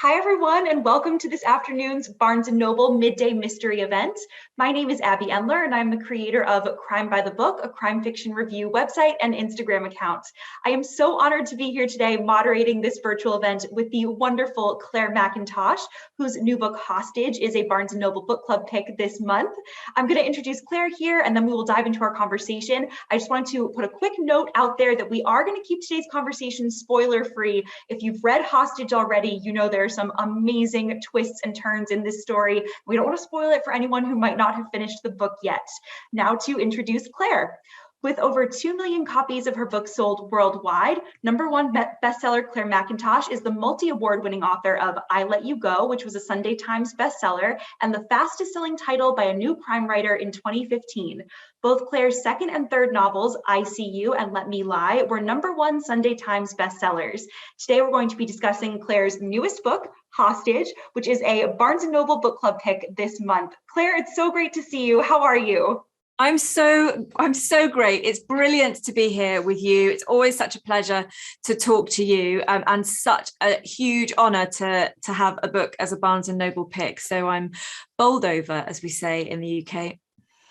Hi, everyone, and welcome to this afternoon's Barnes & Noble Midday Mystery event. My name is Abby Endler, and I'm the creator of Crime by the Book, a crime fiction review website and Instagram account. I am so honored to be here today moderating this virtual event with the wonderful Clare Mackintosh, whose new book, Hostage, is a Barnes & Noble book club pick this month. I'm going to introduce Clare here, and then we will dive into our conversation. I just wanted to put a quick note out there that we are going to keep today's conversation spoiler-free. If you've read Hostage already, you know there are some amazing twists and turns in this story. We don't want to spoil it for anyone who might not have finished the book yet. Now to introduce Clare. With over 2 million copies of her book sold worldwide, #1 bestseller Clare Mackintosh is the multi-award winning author of I Let You Go, which was a Sunday Times bestseller, and the fastest selling title by a new crime writer in 2015. Both Clare's second and third novels, I See You and Let Me Lie, were #1 Sunday Times bestsellers. Today we're going to be discussing Clare's newest book, Hostage, which is a Barnes & Noble book club pick this month. Clare, it's so great to see you. How are you? I'm so great. It's brilliant to be here with you. It's always such a pleasure to talk to you, and such a huge honor to have a book as a Barnes & Noble pick. So I'm bowled over, as we say in the UK.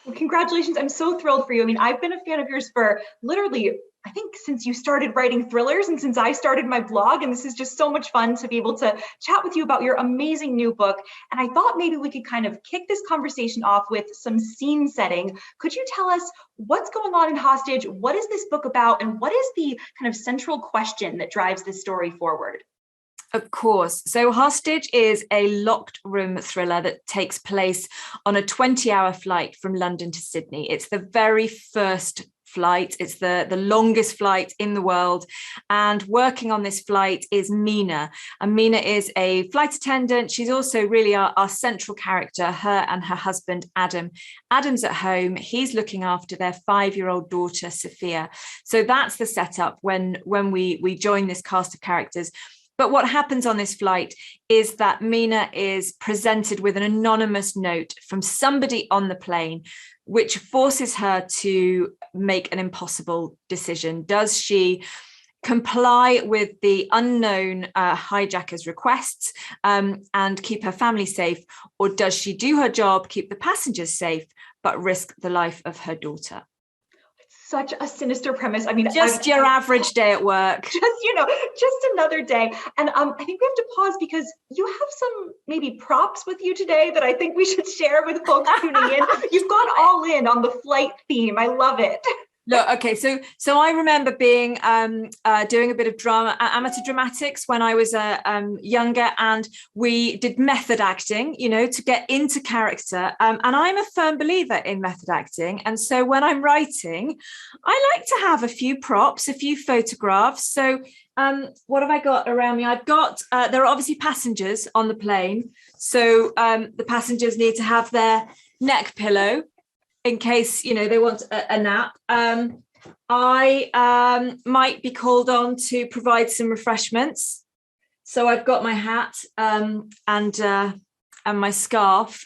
Well, congratulations. I'm so thrilled for you. I mean, I've been a fan of yours for literally, I think, since you started writing thrillers and since I started my blog, and this is just so much fun to be able to chat with you about your amazing new book. And I thought maybe we could kind of kick this conversation off with some scene setting. Could you tell us what's going on in Hostage? What is this book about? And what is the kind of central question that drives this story forward? Of course. So Hostage is a locked room thriller that takes place on a 20-hour flight from London to Sydney. It's the very first flight. It's the longest flight in the world. And working on this flight is Mina. And Mina is a flight attendant. She's also really our central character, her and her husband, Adam. Adam's at home. He's looking after their 5-year-old daughter, Sophia. So that's the setup when we join this cast of characters. But what happens on this flight is that Mina is presented with an anonymous note from somebody on the plane, which forces her to make an impossible decision. Does she comply with the unknown hijacker's requests and keep her family safe? Or does she do her job, keep the passengers safe, but risk the life of her daughter? Such a sinister premise. I mean, just your average day at work. Just another day. And I think we have to pause because you have some maybe props with you today that I think we should share with folks tuning in. You've gone all in on the flight theme. I love it. Look, okay, so I remember being doing a bit of amateur dramatics when I was younger, and we did method acting, to get into character. And I'm a firm believer in method acting. And so when I'm writing, I like to have a few props, a few photographs. So what have I got around me? I've got, there are obviously passengers on the plane. So the passengers need to have their neck pillow in case, they want a nap. I might be called on to provide some refreshments. So I've got my hat and my scarf.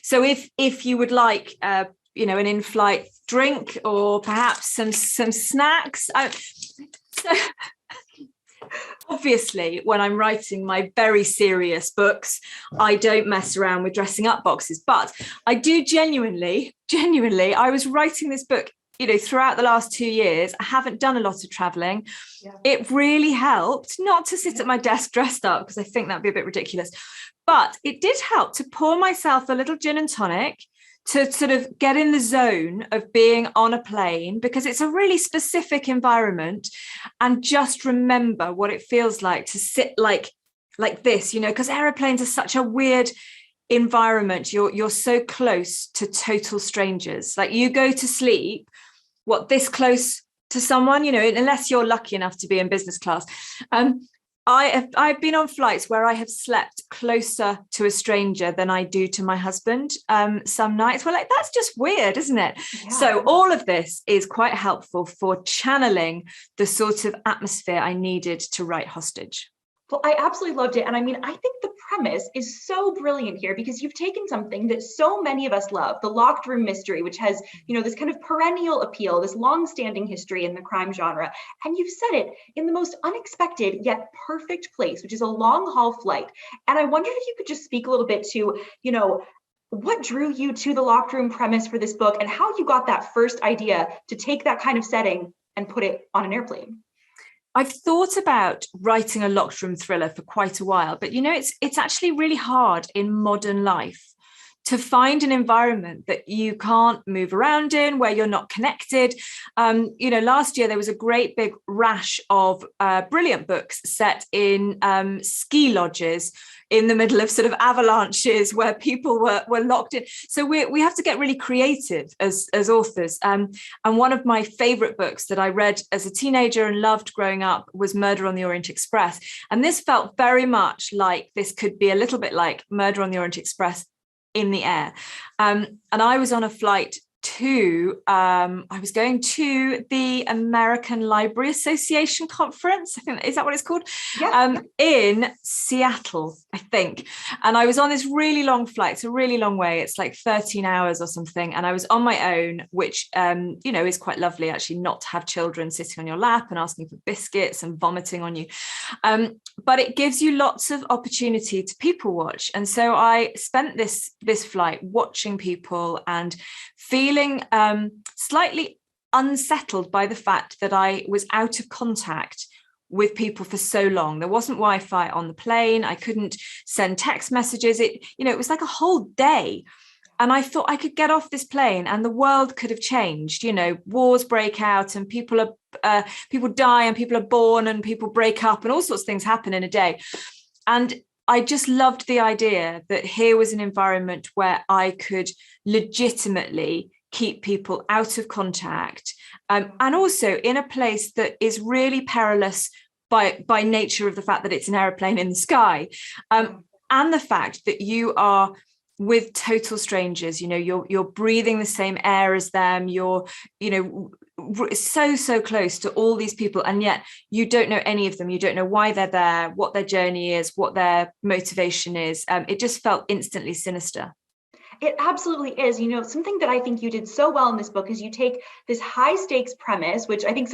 So if you would like, an in-flight drink or perhaps some snacks. Obviously, when I'm writing my very serious books, I don't mess around with dressing up boxes, but I do genuinely, I was writing this book, throughout the last 2 years. I haven't done a lot of traveling. Yeah. It really helped not to sit at my desk dressed up, because I think that'd be a bit ridiculous, but it did help to pour myself a little gin and tonic to sort of get in the zone of being on a plane, because it's a really specific environment, and just remember what it feels like to sit like this, because airplanes are such a weird environment. You're so close to total strangers. Like, you go to sleep, this close to someone, unless you're lucky enough to be in business class. I've been on flights where I have slept closer to a stranger than I do to my husband some nights. Well, that's just weird, isn't it? Yeah. So all of this is quite helpful for channeling the sort of atmosphere I needed to write Hostage. Well, I absolutely loved it. And I mean, I think the premise is so brilliant here because you've taken something that so many of us love, the locked room mystery, which has, this kind of perennial appeal, this long-standing history in the crime genre. And you've set it in the most unexpected yet perfect place, which is a long haul flight. And I wondered if you could just speak a little bit to, what drew you to the locked room premise for this book and how you got that first idea to take that kind of setting and put it on an airplane. I've thought about writing a locked room thriller for quite a while, but it's actually really hard in modern life to find an environment that you can't move around in, where you're not connected. Last year there was a great big rash of brilliant books set in ski lodges in the middle of sort of avalanches where people were locked in. So we have to get really creative as authors. And one of my favorite books that I read as a teenager and loved growing up was Murder on the Orient Express. And this felt very much like this could be a little bit like Murder on the Orient Express in the air. And I was on a flight I was going to the American Library Association conference. I think, is that what it's called? Yeah. In Seattle, I think. And I was on this really long flight. It's a really long way. It's like 13 hours or something. And I was on my own, which, is quite lovely, actually, not to have children sitting on your lap and asking for biscuits and vomiting on you. But it gives you lots of opportunity to people watch. And so I spent this flight watching people and feeling slightly unsettled by the fact that I was out of contact with people for so long. There wasn't Wi-Fi on the plane. I couldn't send text messages. It was like a whole day. And I thought I could get off this plane and the world could have changed. Wars break out and people die and people are born and people break up and all sorts of things happen in a day. And I just loved the idea that here was an environment where I could legitimately keep people out of contact, and also in a place that is really perilous by nature of the fact that it's an aeroplane in the sky, and the fact that you are with total strangers. You're breathing the same air as them. You're so close to all these people, and yet you don't know any of them. You don't know why they're there, what their journey is, what their motivation is. It just felt instantly sinister. It absolutely is. Something that I think you did so well in this book is you take this high stakes premise, which I think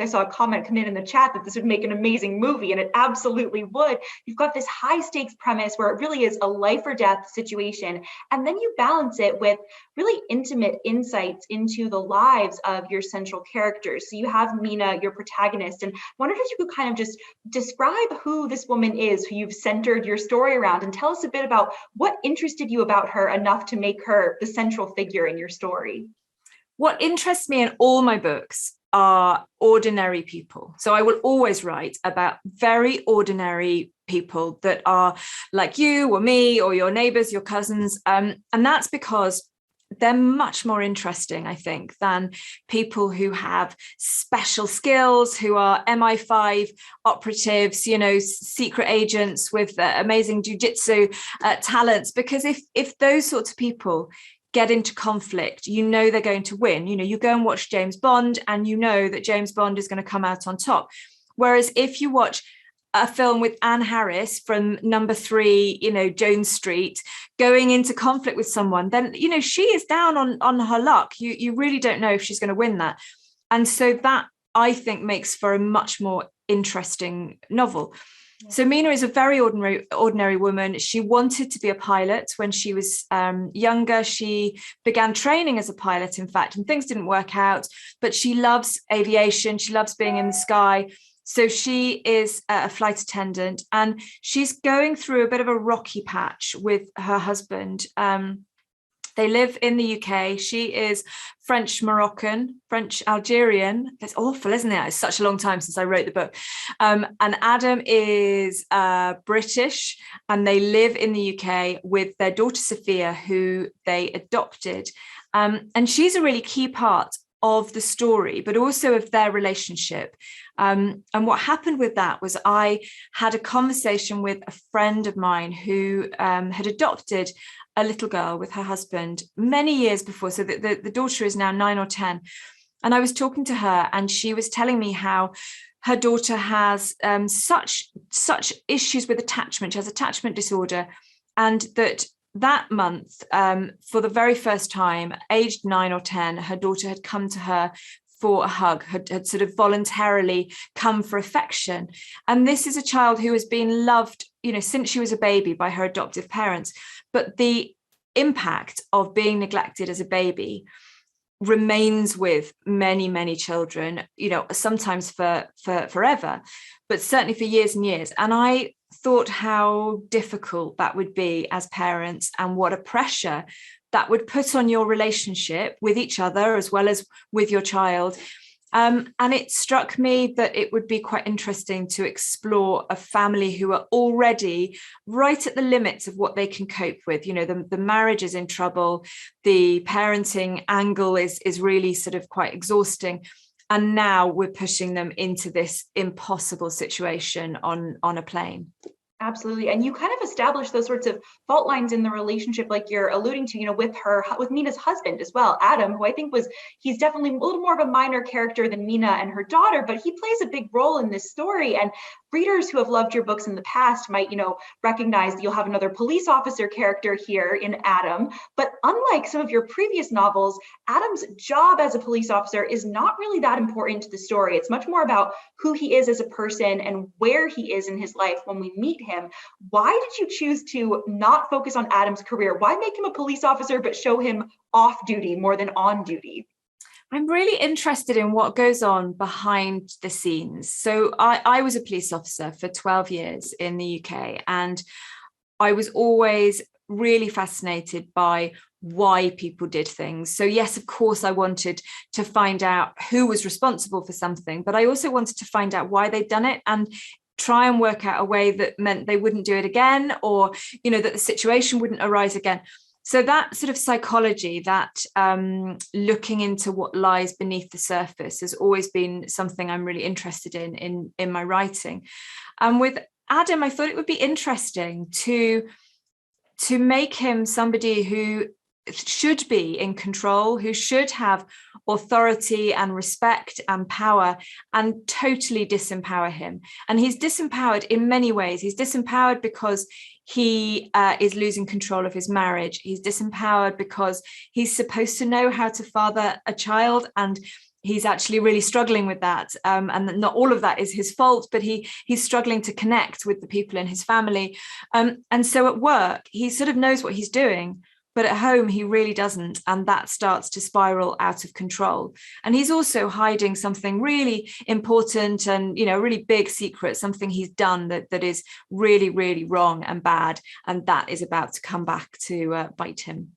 I saw a comment come in the chat that this would make an amazing movie, and it absolutely would. You've got this high stakes premise where it really is a life or death situation. And then you balance it with really intimate insights into the lives of your central characters. So you have Mina, your protagonist, and I wondered if you could kind of just describe who this woman is, who you've centered your story around, and tell us a bit about what interested you about her enough to make her the central figure in your story. What interests me in all my books are ordinary people. So I will always write about very ordinary people that are like you or me or your neighbors, your cousins. And that's because they're much more interesting, I think, than people who have special skills, who are MI5 operatives, secret agents with amazing jiu-jitsu talents. Because if those sorts of people get into conflict, they're going to win. You go and watch James Bond and you know that James Bond is going to come out on top. Whereas if you watch a film with Anne Harris from number 3, Jones Street, going into conflict with someone, then, she is down on her luck. You really don't know if she's going to win that. And so that, I think, makes for a much more interesting novel. Yeah. So Mina is a very ordinary woman. She wanted to be a pilot when she was younger. She began training as a pilot, in fact, and things didn't work out, but she loves aviation. She loves being in the sky. So she is a flight attendant and she's going through a bit of a rocky patch with her husband. They live in the UK. She is French Moroccan, French Algerian. That's awful, isn't it? It's such a long time since I wrote the book. And Adam is British and they live in the UK with their daughter Sophia, who they adopted. And she's a really key part of the story, but also of their relationship. And what happened with that was I had a conversation with a friend of mine who had adopted a little girl with her husband many years before. So the daughter is now 9 or 10. And I was talking to her and she was telling me how her daughter has such issues with attachment. She has attachment disorder, and that month, for the very first time, aged 9 or 10, her daughter had come to her for a hug, had sort of voluntarily come for affection. And this is a child who has been loved, since she was a baby by her adoptive parents. But the impact of being neglected as a baby remains with many, many children, sometimes for forever, but certainly for years and years. And I thought how difficult that would be as parents, and what a pressure that would put on your relationship with each other as well as with your child. And it struck me that it would be quite interesting to explore a family who are already right at the limits of what they can cope with. The marriage is in trouble, the parenting angle is really sort of quite exhausting. And now we're pushing them into this impossible situation on a plane. Absolutely. And you kind of establish those sorts of fault lines in the relationship, like you're alluding to, with Mina's husband as well, Adam, who I think he's definitely a little more of a minor character than Mina and her daughter, but he plays a big role in this story. And readers who have loved your books in the past might, recognize that you'll have another police officer character here in Adam. But unlike some of your previous novels, Adam's job as a police officer is not really that important to the story. It's much more about who he is as a person and where he is in his life when we meet him. Why did you choose to not focus on Adam's career? Why make him a police officer but show him off duty more than on duty? I'm really interested in what goes on behind the scenes. So I was a police officer for 12 years in the UK, and I was always really fascinated by why people did things. So yes, of course, I wanted to find out who was responsible for something, but I also wanted to find out why they'd done it and try and work out a way that meant they wouldn't do it again, or, that the situation wouldn't arise again. So that sort of psychology, that looking into what lies beneath the surface, has always been something I'm really interested in my writing. And with Adam, I thought it would be interesting to make him somebody who should be in control, who should have authority and respect and power, and totally disempower him. And he's disempowered in many ways. He's disempowered because he is losing control of his marriage. He's disempowered because he's supposed to know how to father a child, and he's actually really struggling with that. And not all of that is his fault, but he's struggling to connect with the people in his family. And so at work, he sort of knows what he's doing, but at home, he really doesn't. And that starts to spiral out of control. And he's also hiding something really important and, a really big secret, something he's done that is really, really wrong and bad. And that is about to come back to bite him.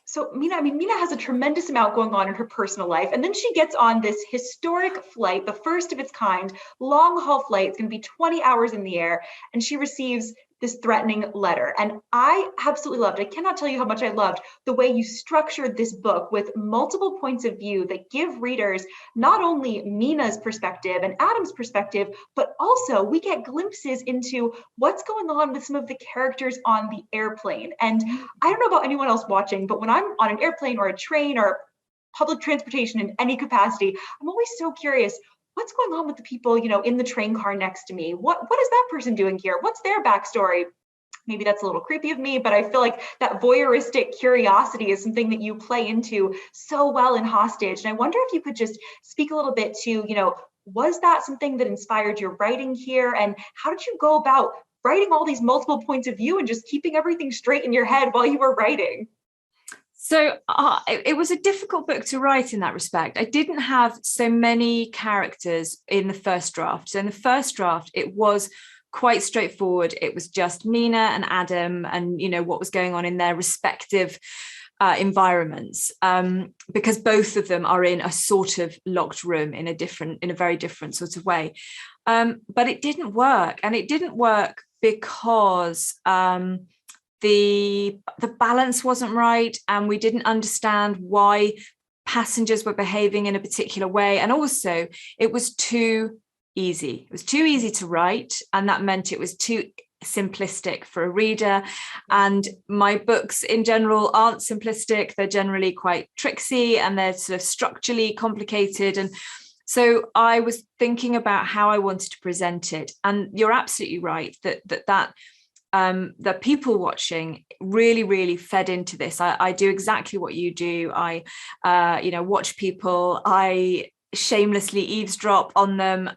So Mina has a tremendous amount going on in her personal life. And then she gets on this historic flight, the first of its kind, long haul flight. It's going to be 20 hours in the air. And she receives this threatening letter. And I absolutely loved, I cannot tell you how much I loved the way you structured this book with multiple points of view that give readers not only Mina's perspective and Adam's perspective, but also we get glimpses into what's going on with some of the characters on the airplane. And I don't know about anyone else watching, but when I'm on an airplane or a train or public transportation in any capacity, I'm always so curious, what's going on with the people, in the train car next to me? What is that person doing here? What's their backstory? Maybe that's a little creepy of me, but I feel like that voyeuristic curiosity is something that you play into so well in Hostage. And I wonder if you could just speak a little bit to, was that something that inspired your writing here? And how did you go about writing all these multiple points of view and just keeping everything straight in your head while you were writing? So it was a difficult book to write in that respect. I didn't have so many characters in the first draft. So in the first draft, it was quite straightforward. It was just Mina and Adam and, what was going on in their respective environments, because both of them are in a sort of locked room in a very different sort of way. But it didn't work. And it didn't work because the balance wasn't right, and we didn't understand why passengers were behaving in a particular way. And also it was too easy. It was too easy to write, and that meant it was too simplistic for a reader. And my books in general aren't simplistic. They're generally quite tricksy, and they're sort of structurally complicated. So I was thinking about how I wanted to present it, and you're absolutely right that people watching really fed into this. I do exactly what you do. I watch people. I shamelessly eavesdrop on them.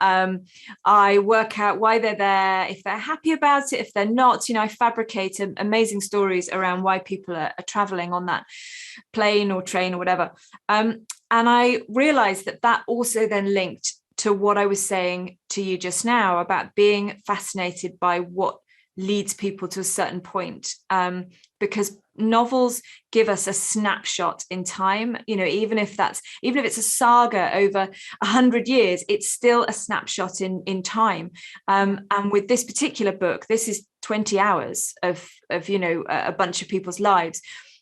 I work out why they're there, if they're happy about it, if they're not. I fabricate amazing stories around why people are traveling on that plane or train or whatever. And I realized that also then linked to what I was saying to you just now about being fascinated by what leads people to a certain point, because novels give us a snapshot in time. Even if it's a saga over 100 years, it's still a snapshot in time. And with this particular book, this is 20 hours of a bunch of people's lives.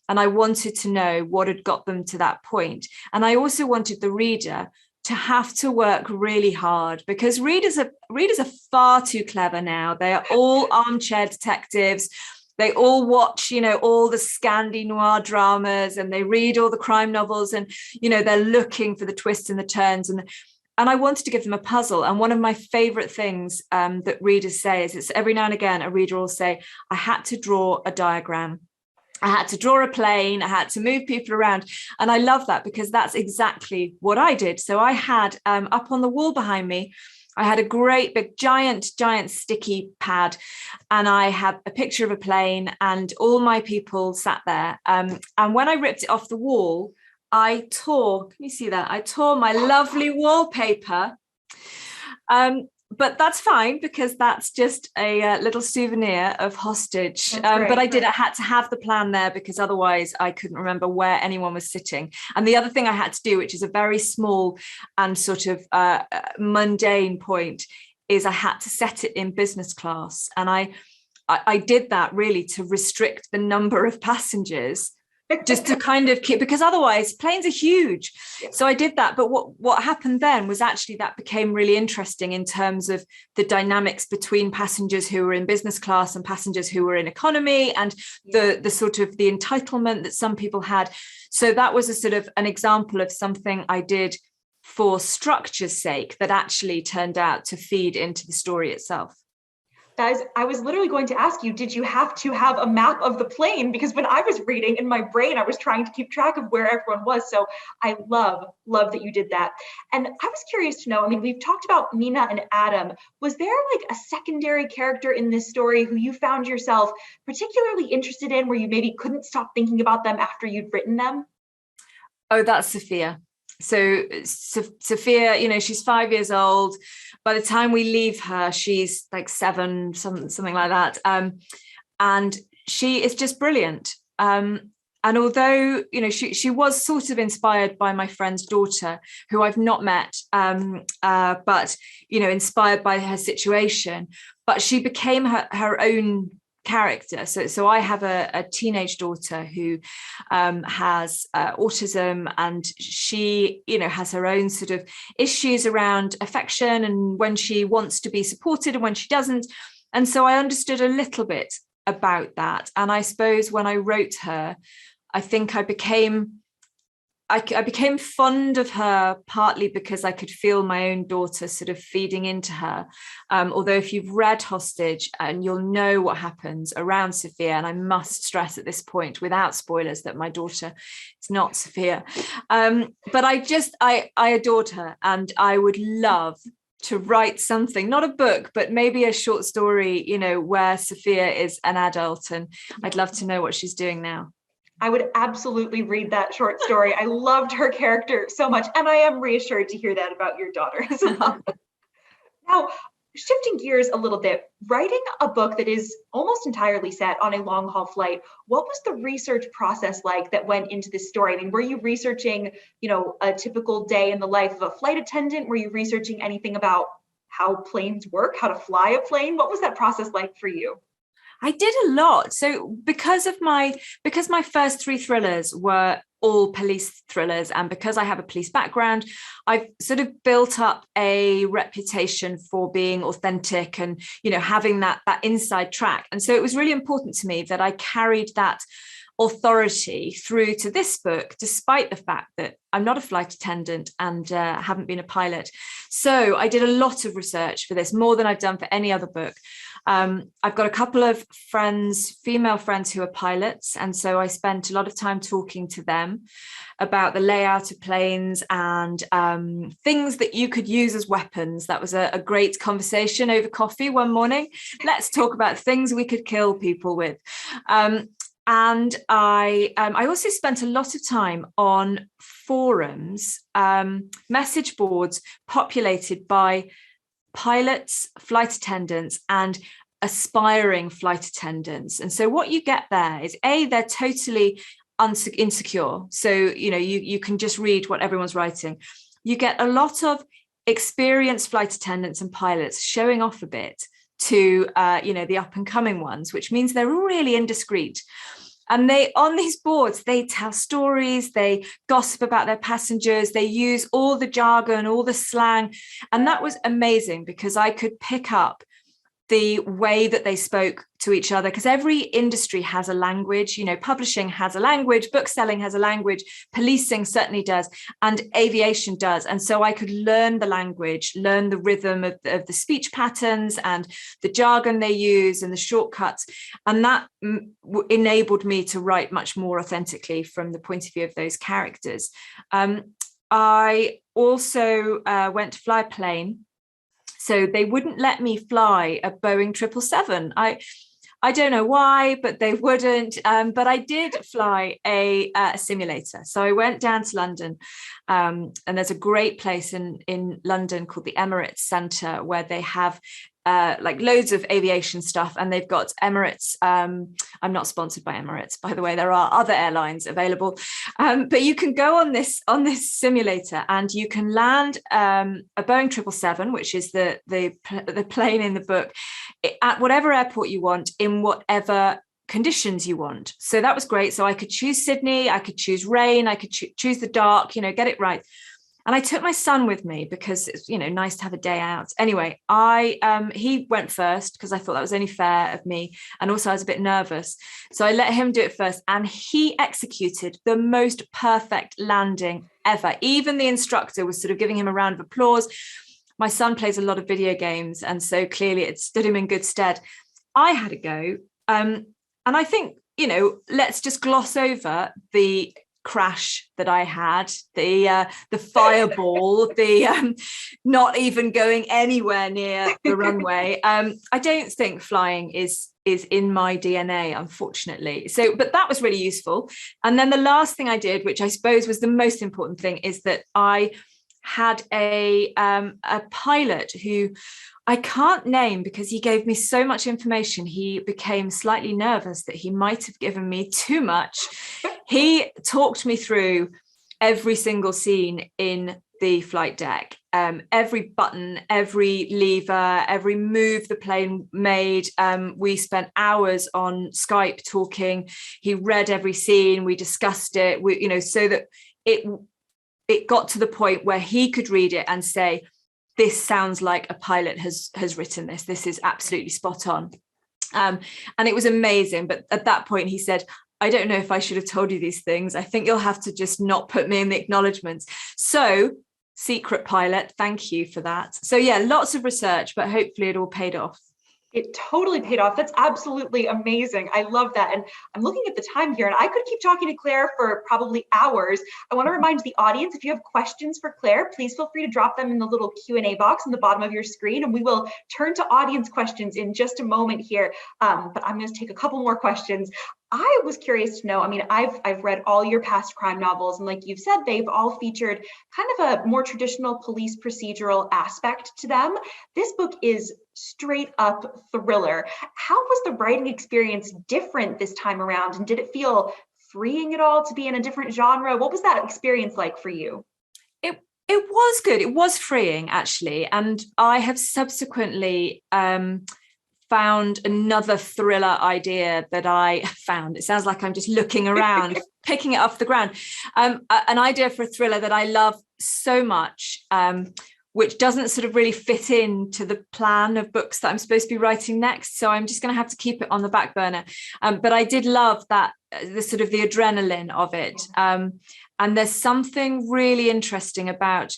And I wanted to know what had got them to that point. And I also wanted the reader to have to work really hard, because readers are far too clever now. They are all armchair detectives. They all watch, all the Scandi noir dramas, and they read all the crime novels, and, they're looking for the twists and the turns. And I wanted to give them a puzzle. And one of my favorite things that readers say is, it's every now and again, a reader will say, I had to draw a diagram. I had to draw a plane. I had to move people around. And I love that, because that's exactly what I did. So I had up on the wall behind me, I had a great big giant sticky pad, and I had a picture of a plane, and all my people sat there. And when I ripped it off the wall, can you see that? I tore my lovely wallpaper. But that's fine, because that's just a little souvenir of hostage. But I had to have the plan there, because otherwise I couldn't remember where anyone was sitting. And the other thing I had to do, which is a very small and sort of mundane point, is I had to set it in business class. And I did that really to restrict the number of passengers, just to kind of keep, because otherwise planes are huge. So I did that. But what happened then was actually that became really interesting in terms of the dynamics between passengers who were in business class and passengers who were in economy, and the sort of the entitlement that some people had. So that was a sort of an example of something I did for structure's sake that actually turned out to feed into the story itself. I was literally going to ask you, did you have to have a map of the plane? Because when I was reading, in my brain, I was trying to keep track of where everyone was. So I love that you did that. And I was curious to know, I mean, we've talked about Mina and Adam. Was there like a secondary character in this story who you found yourself particularly interested in, where you maybe couldn't stop thinking about them after you'd written them? Oh, that's Sophia. So Sophia, she's 5 years old. By the time we leave her, she's like 7, something like that. And she is just brilliant. And although, she was sort of inspired by my friend's daughter, who I've not met, but, inspired by her situation, but she became her own character. So I have a teenage daughter who has autism, and she has her own sort of issues around affection, and when she wants to be supported and when she doesn't. And so I understood a little bit about that. And I suppose when I wrote her, I think I became fond of her, partly because I could feel my own daughter sort of feeding into her. Although if you've read Hostage, and you'll know what happens around Sophia, and I must stress at this point, without spoilers, that my daughter is not Sophia. But I adored her, and I would love to write something, not a book, but maybe a short story, where Sophia is an adult, and I'd love to know what she's doing now. I would absolutely read that short story. I loved her character so much. And I am reassured to hear that about your daughter as well. Now, shifting gears a little bit, writing a book that is almost entirely set on a long haul flight, what was the research process like that went into this story? I mean, were you researching, a typical day in the life of a flight attendant? Were you researching anything about how planes work, how to fly a plane? What was that process like for you? I did a lot. So because my first 3 thrillers were all police thrillers, and because I have a police background, I've sort of built up a reputation for being authentic and, having that inside track. And so it was really important to me that I carried that authority through to this book, despite the fact that I'm not a flight attendant and haven't been a pilot. So I did a lot of research for this, more than I've done for any other book. I've got a couple of friends, female friends who are pilots. And so I spent a lot of time talking to them about the layout of planes and things that you could use as weapons. That was a great conversation over coffee one morning. Let's talk about things we could kill people with. And I also spent a lot of time on forums, message boards populated by pilots, flight attendants, and aspiring flight attendants. And so what you get there is, they're totally insecure. So, you can just read what everyone's writing. You get a lot of experienced flight attendants and pilots showing off a bit to, the up and coming ones, which means they're really indiscreet. And on these boards, they tell stories, they gossip about their passengers, they use all the jargon, all the slang. And that was amazing because I could pick up the way that they spoke to each other, because every industry has a language. Publishing has a language, book selling has a language, policing certainly does, and aviation does. And so I could learn the language, learn the rhythm of the speech patterns and the jargon they use and the shortcuts. And that enabled me to write much more authentically from the point of view of those characters. I also went to fly a plane. So they wouldn't let me fly a Boeing 777. I don't know why, but they wouldn't. But I did fly a simulator. So I went down to London, and there's a great place in London called the Emirates Centre, where they have loads of aviation stuff, and they've got Emirates. I'm not sponsored by Emirates, by the way. There are other airlines available, but you can go on this simulator, and you can land a Boeing 777, which is the plane in the book, at whatever airport you want, in whatever conditions you want. So that was great. So I could choose Sydney, I could choose rain, I could choose the dark, get it right. And I took my son with me because it's, nice to have a day out. Anyway, he went first because I thought that was only fair of me. And also I was a bit nervous. So I let him do it first. And he executed the most perfect landing ever. Even the instructor was sort of giving him a round of applause. My son plays a lot of video games, and so clearly it stood him in good stead. I had a go. And I think, let's just gloss over the crash that I had, the fireball, the not even going anywhere near the runway. I don't think flying is in my DNA, unfortunately. So, but that was really useful. And then the last thing I did, which I suppose was the most important thing, is that I had a pilot who I can't name because he gave me so much information. He became slightly nervous that he might have given me too much. He talked me through every single scene in the flight deck, every button, every lever, every move the plane made. We spent hours on Skype talking. He read every scene. We discussed it. So that it got to the point where he could read it and say, this sounds like a pilot has written this. This is absolutely spot on. And it was amazing. But at that point, he said, I don't know if I should have told you these things. I think you'll have to just not put me in the acknowledgements. So, secret pilot, thank you for that. So yeah, lots of research, but hopefully it all paid off. It totally paid off. That's absolutely amazing. I love that. And I'm looking at the time here, and I could keep talking to Clare for probably hours. I want to remind the audience, if you have questions for Clare, please feel free to drop them in the little Q&A box on the bottom of your screen, and we will turn to audience questions in just a moment here. But I'm going to take a couple more questions. I was curious to know, I've read all your past crime novels, and like you've said, they've all featured kind of a more traditional police procedural aspect to them. This book is straight up thriller. How was the writing experience different this time around? And did it feel freeing at all to be in a different genre? What was that experience like for you? It was good. It was freeing, actually. And I have subsequently found another thriller idea that I found. It sounds like I'm just looking around, picking it off the ground. An idea for a thriller that I love so much, which doesn't sort of really fit into the plan of books that I'm supposed to be writing next. So I'm just going to have to keep it on the back burner. But I did love that, the sort of the adrenaline of it. And there's something really interesting about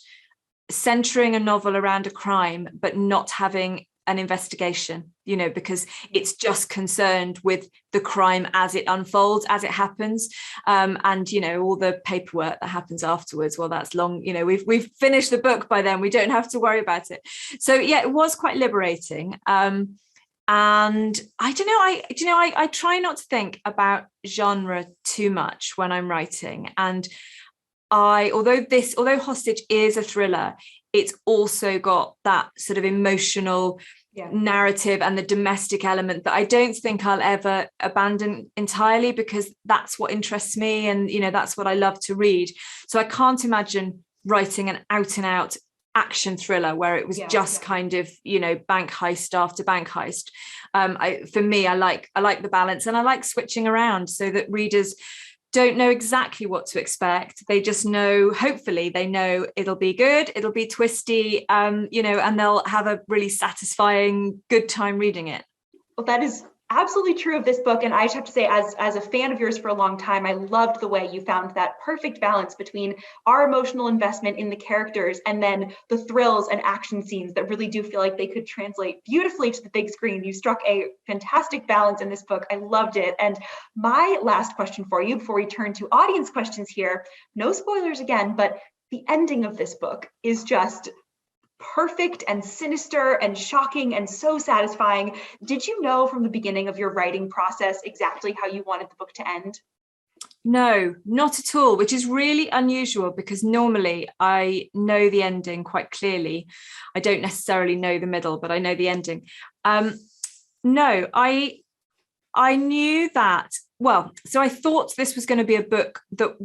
centering a novel around a crime, but not having an investigation, you know, because it's just concerned with the crime as it unfolds, as it happens, and you know, all the paperwork that happens afterwards. Well, that's long, you know, we've finished the book by then, we don't have to worry about it. So yeah, it was quite liberating. And I don't know, I try not to think about genre too much when I'm writing. And although Hostage is a thriller, it's also got that sort of emotional narrative and the domestic element that I don't think I'll ever abandon entirely, because that's what interests me, and you know, that's what I love to read. So I can't imagine writing an out and out action thriller where it was kind of, you know, bank heist after bank heist. For me, I like the balance, and I like switching around so that readers don't know exactly what to expect. They just know, hopefully they know it'll be good, it'll be twisty, you know, and they'll have a really satisfying, good time reading it. Well, that is absolutely true of this book. And I just have to say, as a fan of yours for a long time, I loved the way you found that perfect balance between our emotional investment in the characters and then the thrills and action scenes that really do feel like they could translate beautifully to the big screen. You struck a fantastic balance in this book. I loved it. And my last question for you before we turn to audience questions here, no spoilers again, but the ending of this book is just perfect and sinister and shocking and so satisfying. Did you know from the beginning of your writing process exactly how you wanted the book to end? No, not at all, which is really unusual, because normally I know the ending quite clearly. I don't necessarily know the middle, but I know the ending. No, I knew that. Well, so I thought this was going to be a book that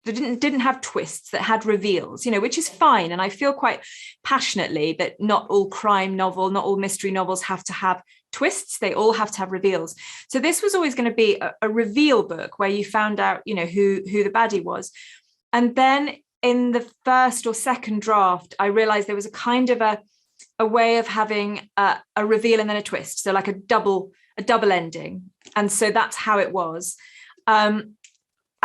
didn't have twists, that had reveals, you know, which is fine. And I feel quite passionately that not all not all mystery novels have to have twists. They all have to have reveals. So this was always going to be a reveal book where you found out, you know, who the baddie was. And then in the first or second draft, I realized there was a kind of a way of having a reveal and then a twist. So like a double ending. And so that's how it was.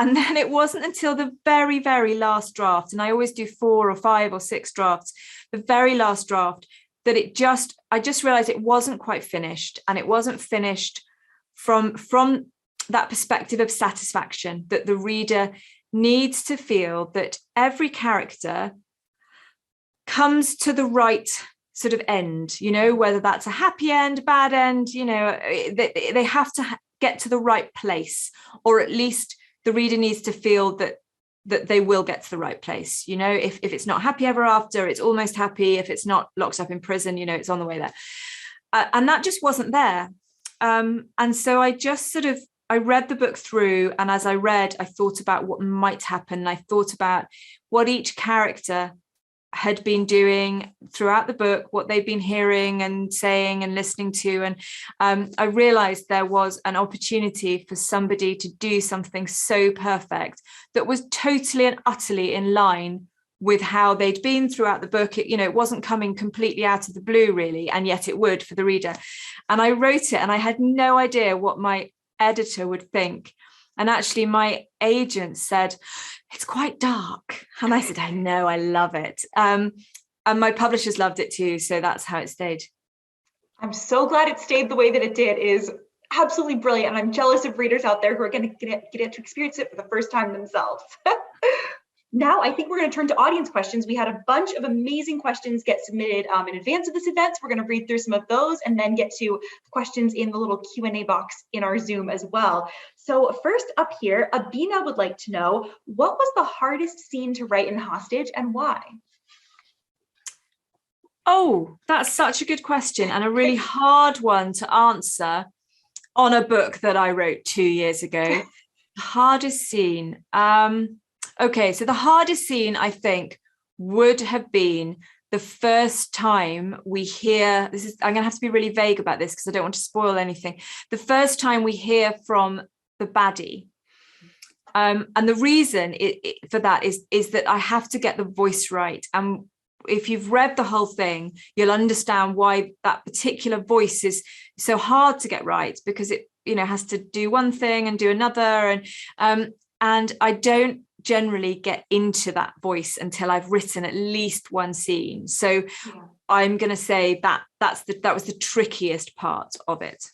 And then it wasn't until the very, very last draft, and I always do 4 or 5 or 6 drafts, the very last draft, that I just realized it wasn't quite finished. And it wasn't finished from that perspective of satisfaction, that the reader needs to feel that every character comes to the right sort of end, you know, whether that's a happy end, bad end, you know, they have to get to the right place, or at least the reader needs to feel that they will get to the right place. You know, if it's not happy ever after, it's almost happy. If it's not locked up in prison, you know, it's on the way there. And that just wasn't there. And so I read the book through, and as I read, I thought about what might happen. I thought about what each character had been doing throughout the book, what they've been hearing and saying and listening to. And I realized there was an opportunity for somebody to do something so perfect that was totally and utterly in line with how they'd been throughout the book. It wasn't coming completely out of the blue, really, and yet it would for the reader. And I wrote it, and I had no idea what my editor would think. And actually, my agent said, "It's quite dark." And I said, "I know, I love it." And my publishers loved it too. So that's how it stayed. I'm so glad it stayed the way that it did. It is absolutely brilliant. And I'm jealous of readers out there who are going to get to experience it for the first time themselves. Now, I think we're going to turn to audience questions. We had a bunch of amazing questions get submitted in advance of this event. So we're going to read through some of those and then get to questions in the little Q&A box in our Zoom as well. So first up here, Abina would like to know, what was the hardest scene to write in Hostage and why? Oh, that's such a good question, and a really hard one to answer on a book that I wrote 2 years ago. The hardest scene. Okay, so the hardest scene, I think, would have been the first time we hear, I'm going to have to be really vague about this because I don't want to spoil anything. The first time we hear from the baddie. And the reason for that is that I have to get the voice right. And if you've read the whole thing, you'll understand why that particular voice is so hard to get right, because it, has to do one thing and do another. And I don't generally get into that voice until I've written at least one scene. So I'm going to say that that was the trickiest part of it.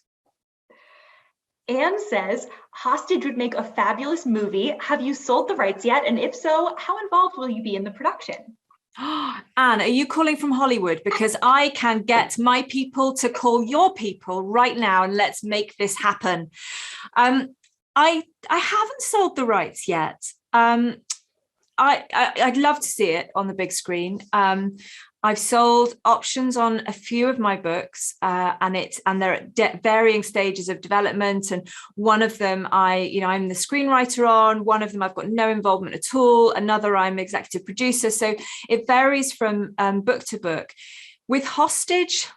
Anne says, Hostage would make a fabulous movie. Have you sold the rights yet? And if so, how involved will you be in the production? Anne, are you calling from Hollywood? Because I can get my people to call your people right now, and let's make this happen. I haven't sold the rights yet. I'd love to see it on the big screen. I've sold options on a few of my books, and they're at varying stages of development. And one of them I'm the screenwriter on. One of them I've got no involvement at all. Another I'm executive producer. So it varies from book to book. With Hostage,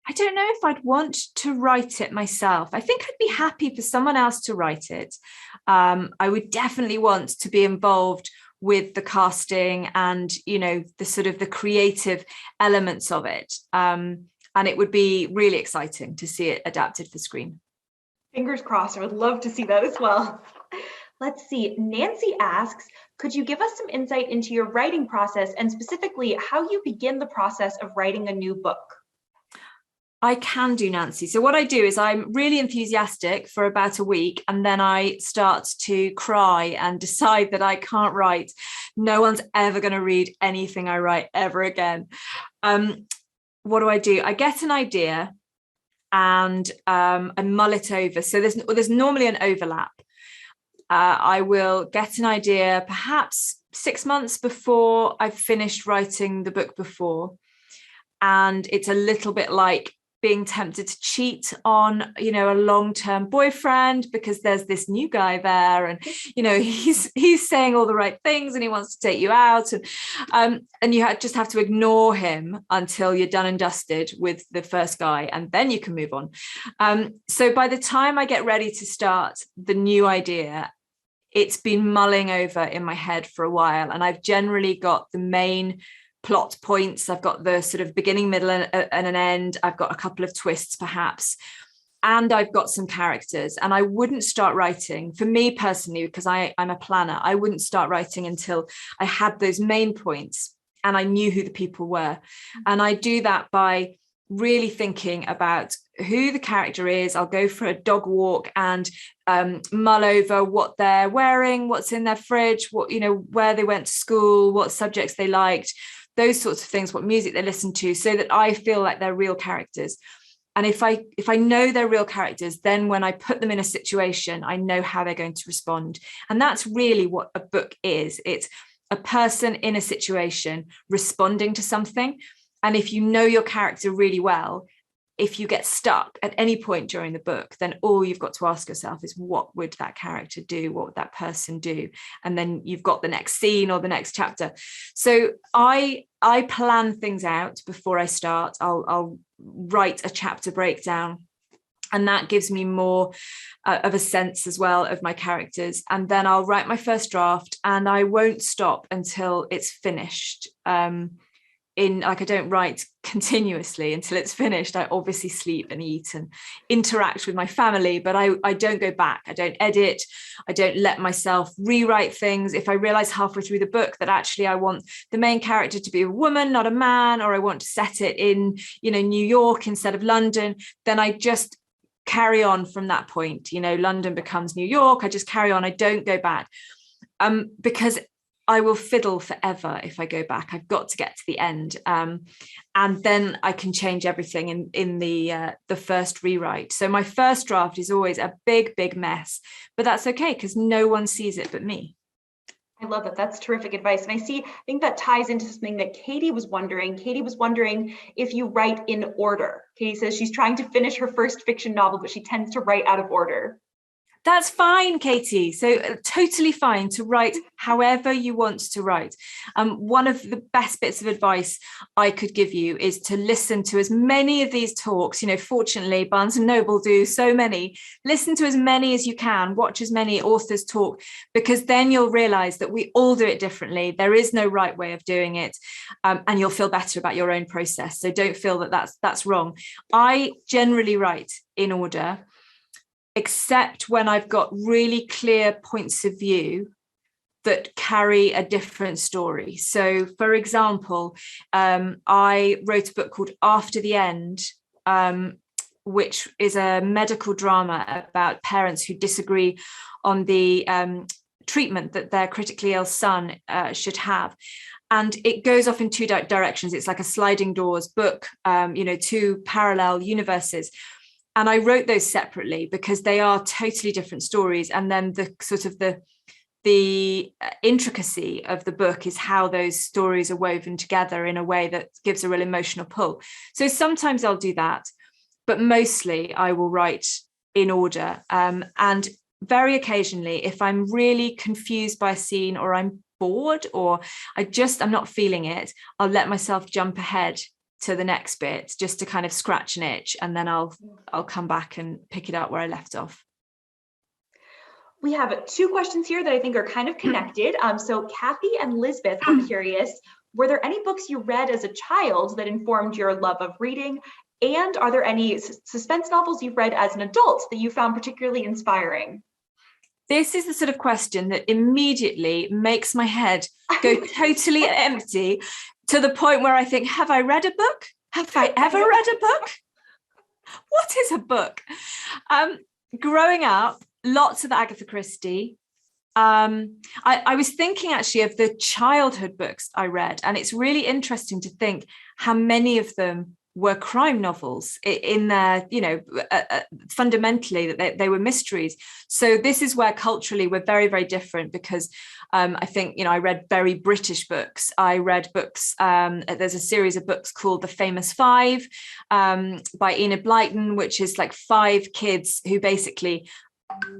I don't know if I'd want to write it myself. I think I'd be happy for someone else to write it. I would definitely want to be involved with the casting and, the sort of the creative elements of it. And it would be really exciting to see it adapted for screen. Fingers crossed. I would love to see that as well. Let's see. Nancy asks, could you give us some insight into your writing process and specifically how you begin the process of writing a new book? I can do, Nancy. So what I do is I'm really enthusiastic for about a week, and then I start to cry and decide that I can't write. No one's ever going to read anything I write ever again. What do? I get an idea and I mull it over. So there's normally an overlap. I will get an idea perhaps 6 months before I've finished writing the book before. And it's a little bit like being tempted to cheat on, a long-term boyfriend, because there's this new guy there, and he's saying all the right things and he wants to take you out, and you just have to ignore him until you're done and dusted with the first guy, and then you can move on. So by the time I get ready to start the new idea, it's been mulling over in my head for a while, and I've generally got the main plot points. I've got the sort of beginning, middle, and an end. I've got a couple of twists, perhaps. And I've got some characters. And I wouldn't start writing, for me personally, because I'm a planner, I wouldn't start writing until I had those main points and I knew who the people were. And I do that by really thinking about who the character is. I'll go for a dog walk and mull over what they're wearing, what's in their fridge, where they went to school, what subjects they liked, those sorts of things, what music they listen to, so that I feel like they're real characters. And if I know they're real characters, then when I put them in a situation, I know how they're going to respond. And that's really what a book is. It's a person in a situation responding to something. And if you know your character really well, if you get stuck at any point during the book, then all you've got to ask yourself is, what would that character do? What would that person do? And then you've got the next scene or the next chapter. So I plan things out before I start. I'll write a chapter breakdown, and that gives me more of a sense as well of my characters. And then I'll write my first draft, and I won't stop until it's finished. I don't write continuously until it's finished. I obviously sleep and eat and interact with my family, but I don't go back. I don't edit. I don't let myself rewrite things. If I realize halfway through the book that actually I want the main character to be a woman, not a man, or I want to set it in, New York instead of London, then I just carry on from that point. London becomes New York. I just carry on. I don't go back, because I will fiddle forever if I go back. I've got to get to the end, and then I can change everything in the first rewrite. So my first draft is always a big mess, but that's okay because no one sees it but me. I love that. That's terrific advice. And I think that ties into something that Katie was wondering. Katie was wondering if you write in order. Katie says she's trying to finish her first fiction novel, but she tends to write out of order. That's fine, Katie. So totally fine to write however you want to write. One of the best bits of advice I could give you is to listen to as many of these talks. Fortunately, Barnes and Noble do so many. Listen to as many as you can, watch as many authors talk, because then you'll realize that we all do it differently. There is no right way of doing it, and you'll feel better about your own process. So don't feel that that's wrong. I generally write in order, except when I've got really clear points of view that carry a different story. So, for example, I wrote a book called After the End, which is a medical drama about parents who disagree on the treatment that their critically ill son should have. And it goes off in two directions. It's like a sliding doors book, two parallel universes. And I wrote those separately because they are totally different stories. And then the sort of the intricacy of the book is how those stories are woven together in a way that gives a real emotional pull. So sometimes I'll do that, but mostly I will write in order. And very occasionally, if I'm really confused by a scene or I'm bored or I'm not feeling it, I'll let myself jump ahead to the next bit just to kind of scratch an itch, and then I'll come back and pick it up where I left off. We have two questions here that I think are kind of connected. So Kathy and Lisbeth were curious, were there any books you read as a child that informed your love of reading? And are there any suspense novels you've read as an adult that you found particularly inspiring? This is the sort of question that immediately makes my head go totally empty, to the point where I think, have I read a book? Have I ever read a book? What is a book? Growing up, lots of Agatha Christie. I was thinking actually of the childhood books I read, and it's really interesting to think how many of them were crime novels in their, fundamentally that they were mysteries. So this is where culturally we're very, very different, because I think, I read very British books. I read books, there's a series of books called The Famous Five by Enid Blyton, which is like 5 kids who basically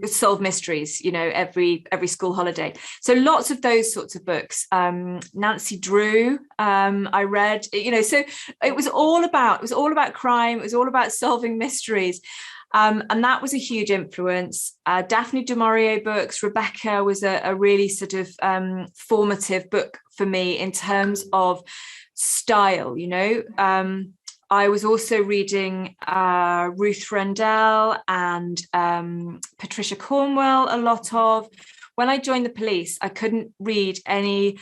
solve mysteries, every school holiday. So lots of those sorts of books. Nancy Drew, I read, so it was all about crime. It was all about solving mysteries. And that was a huge influence. Daphne du Maurier books. Rebecca was a really sort of formative book for me in terms of style, I was also reading Ruth Rendell and Patricia Cornwell a lot of. When I joined the police, I couldn't read any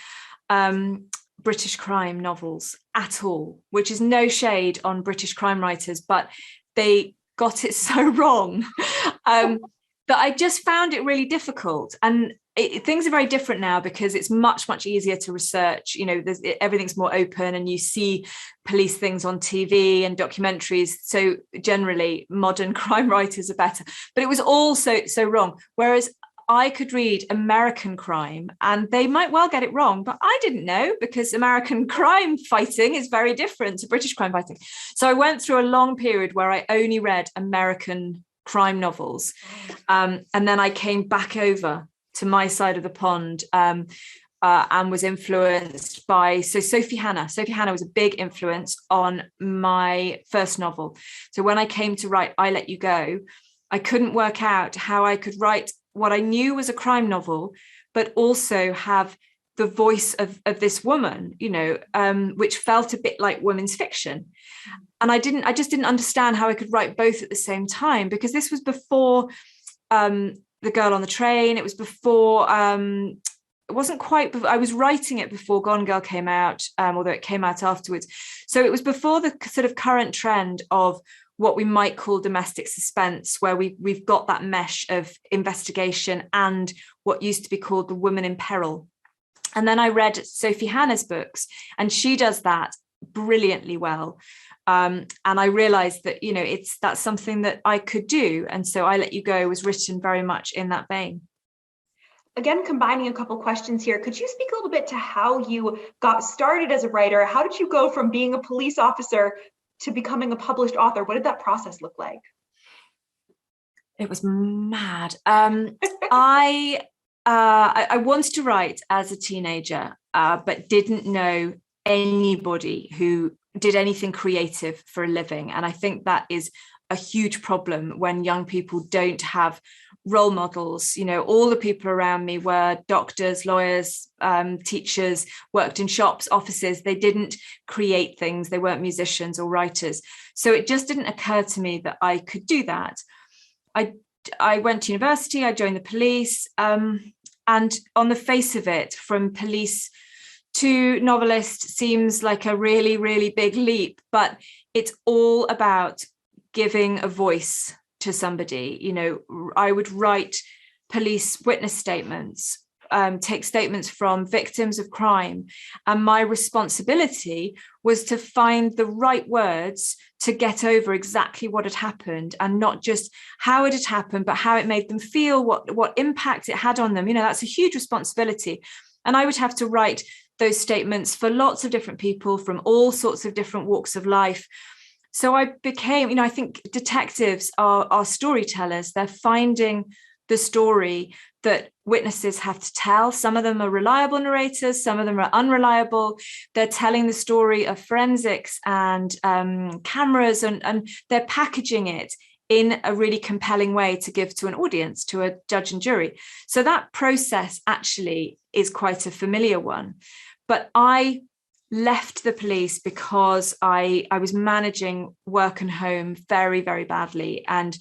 British crime novels at all, which is no shade on British crime writers, but they got it so wrong that I just found it really difficult. And things are very different now because it's much, much easier to research. Everything's more open, and you see police things on TV and documentaries. So generally, modern crime writers are better. But it was all so wrong. Whereas I could read American crime, and they might well get it wrong, but I didn't know, because American crime fighting is very different to British crime fighting. So I went through a long period where I only read American crime novels, and then I came back over to my side of the pond and was influenced by Sophie Hannah. Sophie Hannah was a big influence on my first novel. So when I came to write I Let You Go, I couldn't work out how I could write what I knew was a crime novel, but also have the voice of this woman, which felt a bit like women's fiction. And I just didn't understand how I could write both at the same time, because this was before The Girl on the Train. It was before, it wasn't quite, I was writing it before Gone Girl came out, although it came out afterwards. So it was before the sort of current trend of what we might call domestic suspense, where we've got that mesh of investigation and what used to be called the woman in peril. And then I read Sophie Hannah's books, and she does that brilliantly well. And I realized that, that's something that I could do. And so I Let You Go was written very much in that vein. Again, combining a couple questions here, could you speak a little bit to how you got started as a writer? How did you go from being a police officer to becoming a published author? What did that process look like? It was mad. I wanted to write as a teenager, but didn't know anybody who did anything creative for a living. And I think that is a huge problem when young people don't have role models. You know, all the people around me were doctors, lawyers, teachers, worked in shops, offices. They didn't create things. They weren't musicians or writers. So it just didn't occur to me that I could do that. I went to university, I joined the police, and on the face of it, from police to novelist seems like a really, really big leap, but it's all about giving a voice to somebody. You know, I would write police witness statements, take statements from victims of crime. And my responsibility was to find the right words to get over exactly what had happened, and not just how it had happened, but how it made them feel, what impact it had on them. You know, that's a huge responsibility. And I would have to write those statements for lots of different people from all sorts of different walks of life. So I became, you know, I think detectives are storytellers. They're finding the story that witnesses have to tell. Some of them are reliable narrators, some of them are unreliable. They're telling the story of forensics and cameras, and they're packaging it in a really compelling way to give to an audience, to a judge and jury. So that process actually is quite a familiar one. But I left the police because I was managing work and home very, very badly. And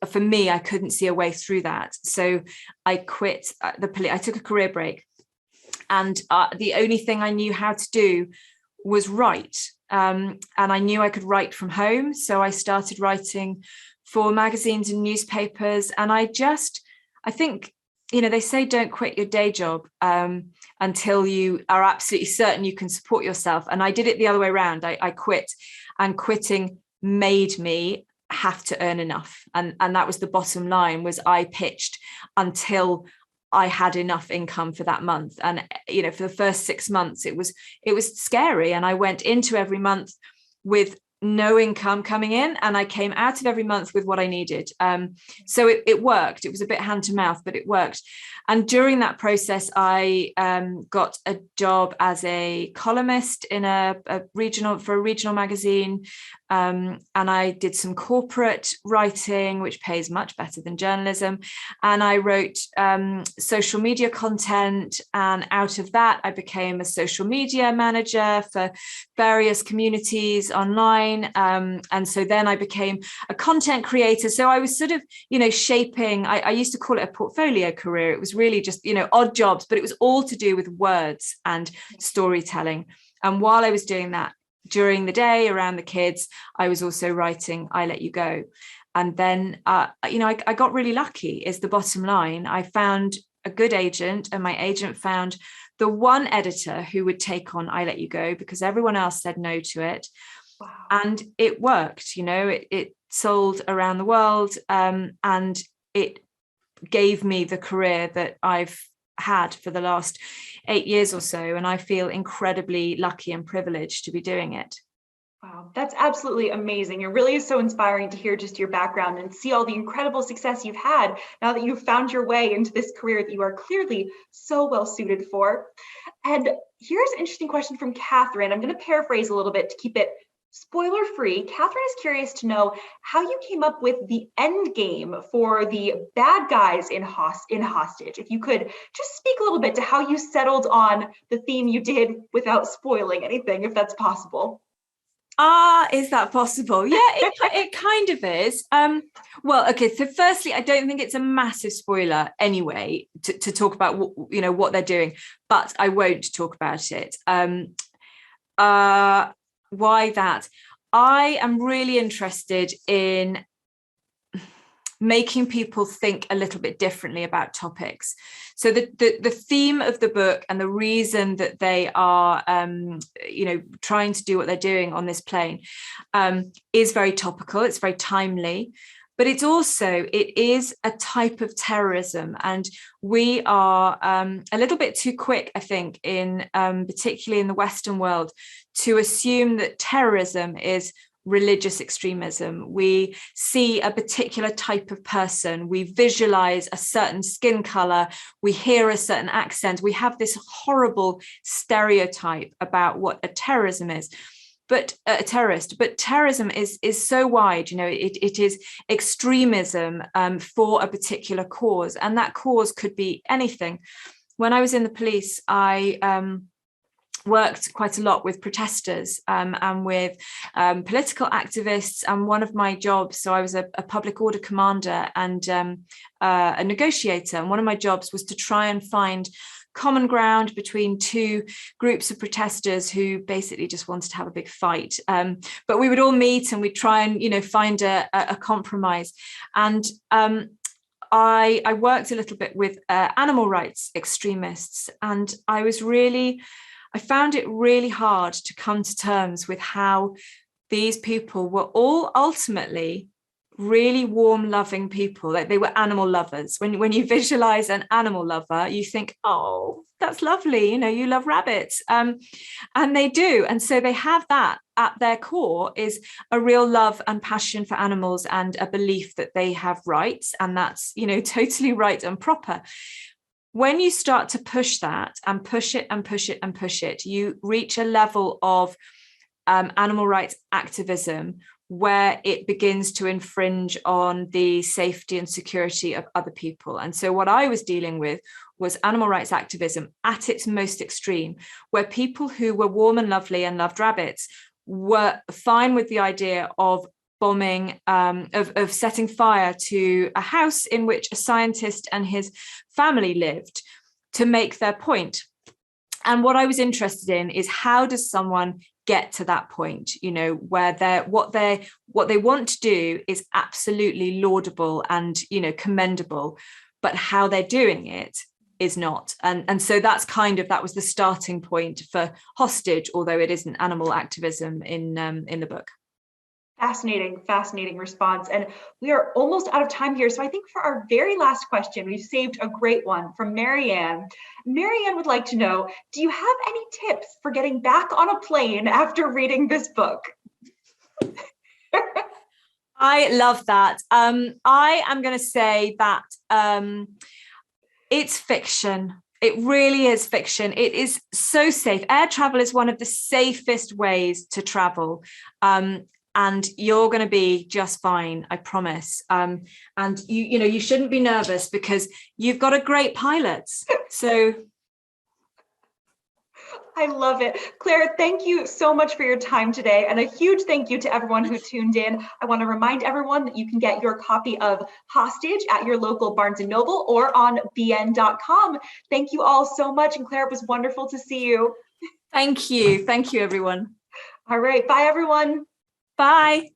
for me, I couldn't see a way through that. So I quit the police. I took a career break. And the only thing I knew how to do was write. And I knew I could write from home. So I started writing for magazines and newspapers. And I think, you know, they say don't quit your day job until you are absolutely certain you can support yourself. And I did it the other way around. I quit, and quitting made me have to earn enough. And that was the bottom line, was I pitched until I had enough income for that month. And, you know, for the first 6 months, it was scary. And I went into every month with no income coming in, and I came out of every month with what I needed. So it worked. It was a bit hand to mouth, but it worked. And during that process, I got a job as a columnist in a regional magazine. And I did some corporate writing, which pays much better than journalism. And I wrote social media content. And out of that, I became a social media manager for various communities online. And so then I became a content creator. So I was sort of, you know, shaping, I used to call it a portfolio career. It was really just, you know, odd jobs, but it was all to do with words and storytelling. And while I was doing that, during the day around the kids, I was also writing I Let You Go. And then, you know, I got really lucky, is the bottom line. I found a good agent, and my agent found the one editor who would take on I Let You Go, because everyone else said no to it. Wow. And it worked, you know, it sold around the world, and it gave me the career that I've had for the last 8 years or so. And I feel incredibly lucky and privileged to be doing it. Wow, that's absolutely amazing. It really is so inspiring to hear just your background and see all the incredible success you've had now that you've found your way into this career that you are clearly so well suited for. And here's an interesting question from Catherine. I'm going to paraphrase a little bit to keep it spoiler-free. Catherine is curious to know how you came up with the end game for the bad guys in Hostage. If you could just speak a little bit to how you settled on the theme you did without spoiling anything, if that's possible. Is that possible? Yeah, it kind of is. Well, okay. So firstly, I don't think it's a massive spoiler anyway to talk about what they're doing, but I won't talk about it. Why that? I am really interested in making people think a little bit differently about topics. So the theme of the book, and the reason that they are trying to do what they're doing on this plane, is very topical. It's very timely, but it is a type of terrorism, and we are a little bit too quick, I think, in particularly in the Western world, to assume that terrorism is religious extremism. We see a particular type of person. We visualize a certain skin color. We hear a certain accent. We have this horrible stereotype about what a terrorism is. But a terrorist, but terrorism is so wide, it is extremism for a particular cause, and that cause could be anything. When I was in the police, I worked quite a lot with protesters and with political activists, and one of my jobs, so I was a public order commander and a negotiator, and one of my jobs was to try and find common ground between two groups of protesters who basically just wanted to have a big fight. But we would all meet and we'd try and, find a compromise. And I worked a little bit with animal rights extremists, and I found it really hard to come to terms with how these people were all ultimately really warm, loving people. Like, they were animal lovers. When you visualize an animal lover, you think, oh, that's lovely, you love rabbits, and they do. And so they have that at their core, is a real love and passion for animals and a belief that they have rights, and that's totally right and proper. When you start to push that and push it and push it and push it, you reach a level of animal rights activism where it begins to infringe on the safety and security of other people. And so what I was dealing with was animal rights activism at its most extreme, where people who were warm and lovely and loved rabbits were fine with the idea of bombing, of setting fire to a house in which a scientist and his family lived to make their point. And what I was interested in is, how does someone get to that point, where what they want to do is absolutely laudable and commendable, but how they're doing it is not. And so that was the starting point for Hostage, although it isn't animal activism in the book. Fascinating response. And we are almost out of time here. So I think for our very last question, we've saved a great one from Marianne. Marianne would like to know, do you have any tips for getting back on a plane after reading this book? I love that. I am going to say that it's fiction. It really is fiction. It is so safe. Air travel is one of the safest ways to travel. And you're going to be just fine, I promise. And you shouldn't be nervous, because you've got a great pilot. So I love it. Clare, thank you so much for your time today. And a huge thank you to everyone who tuned in. I want to remind everyone that you can get your copy of Hostage at your local Barnes & Noble or on bn.com. Thank you all so much. And Clare, it was wonderful to see you. Thank you. Thank you, everyone. All right. Bye, everyone. Bye.